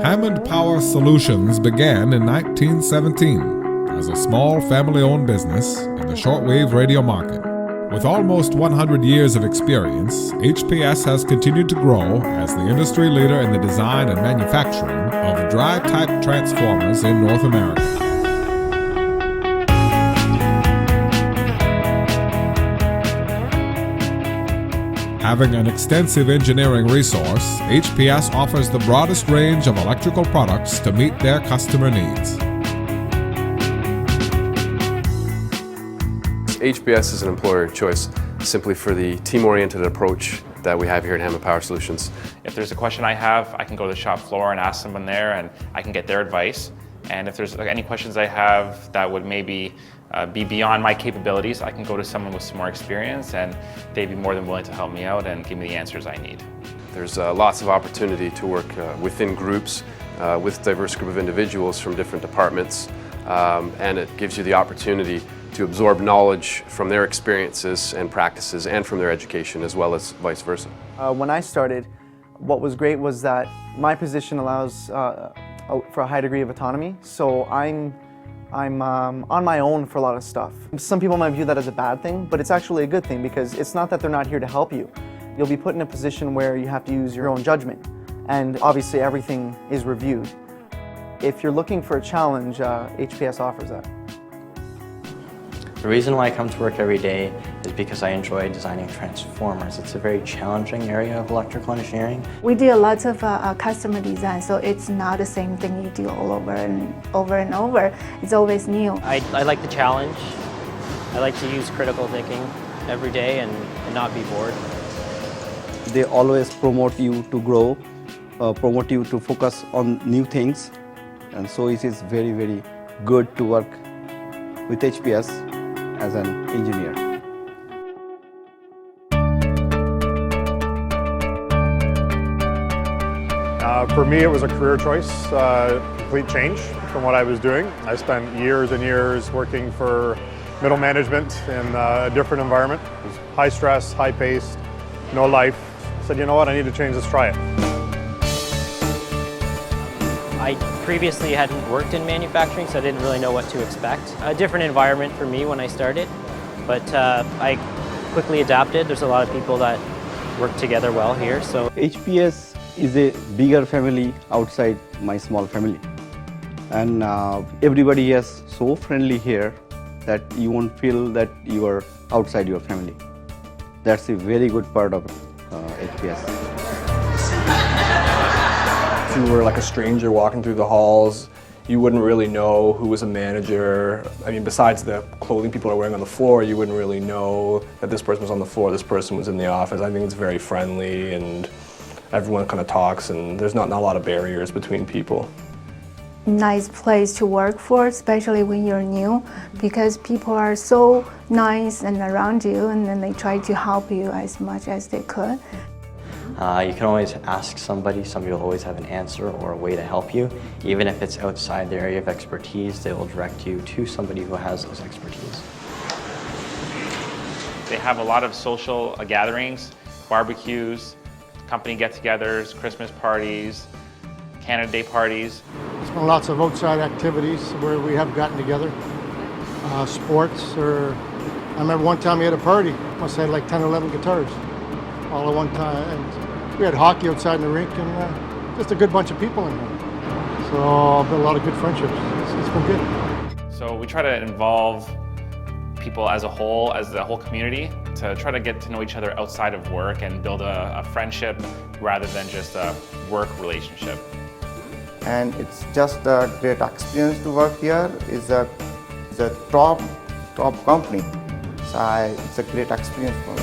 Hammond Power Solutions began in 1917 as a small family-owned business in the shortwave radio market. With almost 100 years of experience, HPS has continued to grow as the industry leader in the design and manufacturing of dry-type transformers in North America. Having an extensive engineering resource, HPS offers the broadest range of electrical products to meet their customer needs. HPS is an employer of choice simply for the team-oriented approach that we have here at Hammond Power Solutions. If there's a question I have, I can go to the shop floor and ask someone there and I can get their advice. And if there's any questions I have that would maybe be beyond my capabilities, I can go to someone with some more experience and they'd be more than willing to help me out and give me the answers I need. There's lots of opportunity to work within groups with a diverse group of individuals from different departments, and it gives you the opportunity to absorb knowledge from their experiences and practices and from their education, as well as vice versa. When I started, what was great was that my position allows for a high degree of autonomy, so I'm on my own for a lot of stuff. Some people might view that as a bad thing, but it's actually a good thing because it's not that they're not here to help you. You'll be put in a position where you have to use your own judgment, and obviously everything is reviewed. If you're looking for a challenge, HPS offers that. The reason why I come to work every day is because I enjoy designing transformers. It's a very challenging area of electrical engineering. We do a lot of customer design, so it's not the same thing you do all over and over and over. It's always new. I like the challenge. I like to use critical thinking every day and not be bored. They always promote you to grow, promote you to focus on new things, and so it is very, very good to work with HPS as an engineer. For me, it was a career choice, complete change from what I was doing. I spent years and years working for middle management in a different environment. It was high stress, high paced, no life. I said, you know what, I need to change, let's try it. I previously hadn't worked in manufacturing, so I didn't really know what to expect. A different environment for me when I started, but I quickly adapted. There's a lot of people that work together well here. So HPS is a bigger family outside my small family, and everybody is so friendly here that you won't feel that you are outside your family. That's a very good part of HPS. If you were like a stranger walking through the halls, you wouldn't really know who was a manager. I mean, besides the clothing people are wearing on the floor, you wouldn't really know that this person was on the floor, this person was in the office. I think it's very friendly and everyone kind of talks and there's not a lot of barriers between people. Nice place to work for, especially when you're new, because people are so nice and around you, and then they try to help you as much as they could. You can always ask somebody will always have an answer or a way to help you. Even if it's outside their area of expertise, they will direct you to somebody who has those expertise. They have a lot of social gatherings, barbecues, company get-togethers, Christmas parties, Canada Day parties. There's been lots of outside activities where we have gotten together. Sports, or I remember one time we had a party, must have had like 10 or 11 guitars all at one time. And we had hockey outside in the rink and just a good bunch of people in there. So been a lot of good friendships. It's been good. So we try to involve people as a whole, as the whole community, to try to get to know each other outside of work and build a friendship rather than just a work relationship. And it's just a great experience to work here. It's a top company. So it's a great experience for me.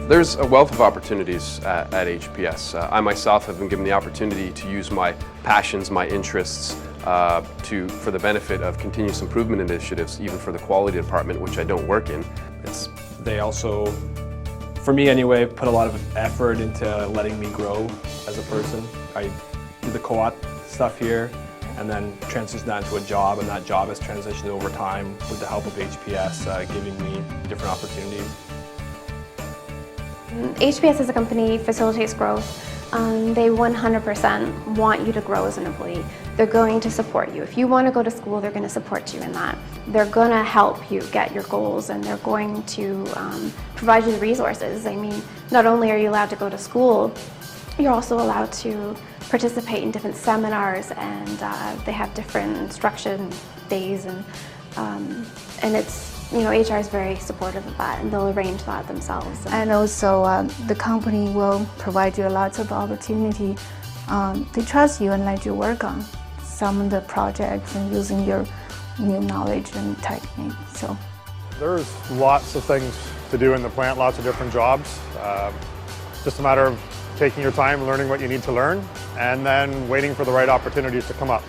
There's a wealth of opportunities at HPS. I myself have been given the opportunity to use my passions, my interests, for the benefit of continuous improvement initiatives, even for the quality department, which I don't work in. They also, for me anyway, put a lot of effort into letting me grow as a person. I do the co-op stuff here, and then transition that into a job, and that job has transitioned over time with the help of HPS, giving me different opportunities. HPS as a company facilitates growth. They 100% want you to grow as an employee. They're going to support you. If you want to go to school, they're going to support you in that. They're going to help you get your goals, and they're going to provide you the resources. I mean, not only are you allowed to go to school, you're also allowed to participate in different seminars, and they have different instruction days, and it's, you know, HR is very supportive of that, and they'll arrange that themselves. And also the company will provide you lots of opportunity. They trust you and let you work on some of the projects and using your new knowledge and technique. So there's lots of things to do in the plant, lots of different jobs. Just a matter of taking your time, learning what you need to learn, and then waiting for the right opportunities to come up.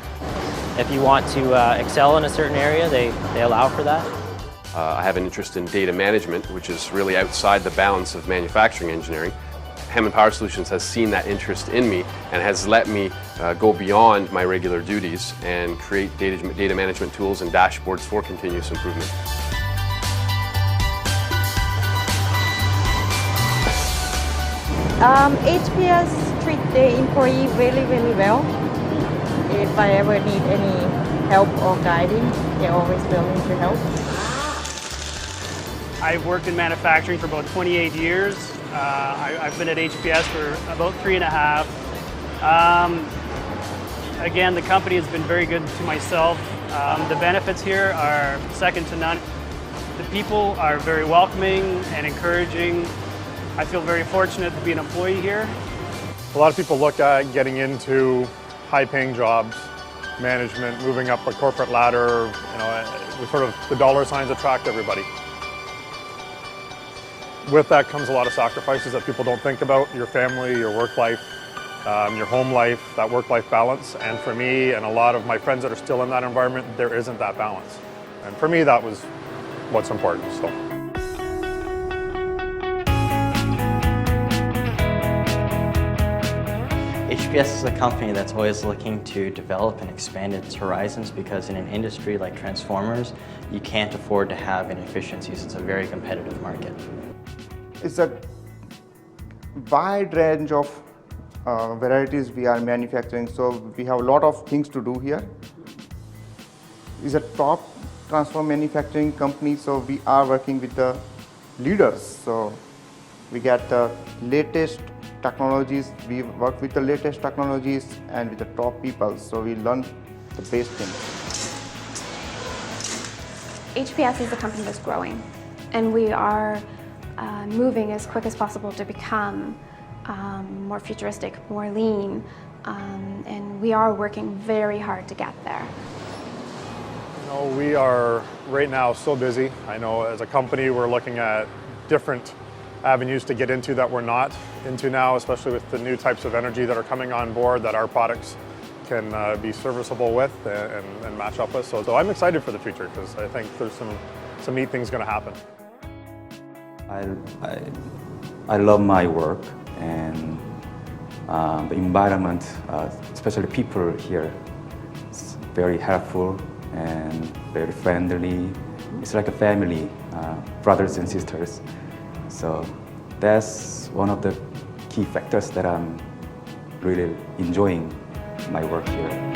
If you want to excel in a certain area, they allow for that. I have an interest in data management, which is really outside the bounds of manufacturing engineering. Hammond Power Solutions has seen that interest in me and has let me go beyond my regular duties and create data management tools and dashboards for continuous improvement. HPS treat the employee really, really well. If I ever need any help or guiding, they're always willing to help. I've worked in manufacturing for about 28 years. I've been at HPS for about 3.5. Again, the company has been very good to myself. The benefits here are second to none. The people are very welcoming and encouraging. I feel very fortunate to be an employee here. A lot of people look at getting into high-paying jobs, management, moving up a corporate ladder. You know, sort of the dollar signs attract everybody. With that comes a lot of sacrifices that people don't think about: your family, your work life, your home life, that work-life balance. And for me and a lot of my friends that are still in that environment, there isn't that balance. And for me, that was what's important. So. HPS is a company that's always looking to develop and expand its horizons, because in an industry like transformers, you can't afford to have inefficiencies. It's a very competitive market. It's a wide range of varieties we are manufacturing, so we have a lot of things to do here. It's a top transformer manufacturing company, so we are working with the leaders. So we get the latest technologies, we work with the latest technologies and with the top people, so we learn the best things. HPS is a company that's growing, and we are moving as quick as possible to become more futuristic, more lean, and we are working very hard to get there. You know, we are right now so busy. I know as a company we're looking at different avenues to get into that we're not into now, especially with the new types of energy that are coming on board that our products can be serviceable with and match up with. So I'm excited for the future, because I think there's some neat things going to happen. I love my work, and the environment, especially people here, is very helpful and very friendly. It's like a family, brothers and sisters. So that's one of the key factors that I'm really enjoying my work here.